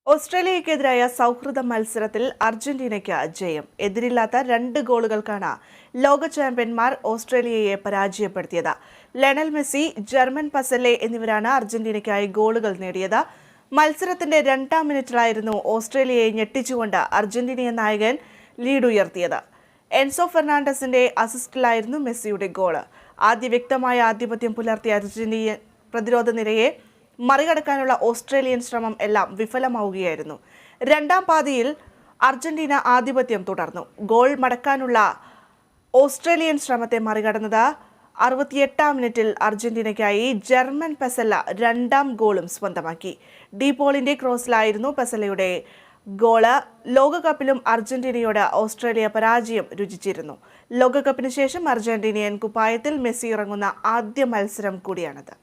ഓസ്ട്രേലിയക്കെതിരായ സൗഹൃദ മത്സരത്തിൽ അർജന്റീനയ്ക്ക് ജയം. എതിരില്ലാത്ത 2 ഗോളുകൾക്കാണ് ലോക ചാമ്പ്യന്മാർ ഓസ്ട്രേലിയയെ പരാജയപ്പെടുത്തിയത്. ലയണൽ മെസ്സി, ജർമൻ പസല്ലെ എന്നിവരാണ് അർജന്റീനയ്ക്കായി ഗോളുകൾ നേടിയത്. മത്സരത്തിന്റെ 2-ാം മിനിറ്റിലായിരുന്നു ഓസ്ട്രേലിയയെ ഞെട്ടിച്ചുകൊണ്ട് അർജന്റീനിയൻ നായകൻ ലീഡ് ഉയർത്തിയത്. എൻസോ ഫെർണാണ്ടസിന്റെ അസിസ്റ്റിലായിരുന്നു മെസ്സിയുടെ ഗോൾ. വ്യക്തമായ ആധിപത്യം പുലർത്തിയ അർജന്റീനിയൻ പ്രതിരോധ നിരയെ മറികടക്കാനുള്ള ഓസ്ട്രേലിയൻ ശ്രമം എല്ലാം വിഫലമാവുകയായിരുന്നു. 2-ാം പാതിയിൽ അർജന്റീന ആധിപത്യം തുടർന്നു. ഗോൾ മടക്കാനുള്ള ഓസ്ട്രേലിയൻ ശ്രമത്തെ മറികടന്നത് 68-ാം മിനിറ്റിൽ അർജന്റീനയ്ക്കായി ജർമൻ പെസല്ല 2-ാം ഗോളും സ്വന്തമാക്കി. ഡി പോളിന്റെ ക്രോസിലായിരുന്നു പെസല്ലയുടെ ഗോള്. ലോകകപ്പിലും അർജന്റീനയോട് ഓസ്ട്രേലിയ പരാജയം രുചിച്ചിരുന്നു. ലോകകപ്പിന് ശേഷം അർജന്റീനിയൻ കുപ്പായത്തിൽ മെസ്സി ഇറങ്ങുന്ന ആദ്യ മത്സരം കൂടിയാണത്.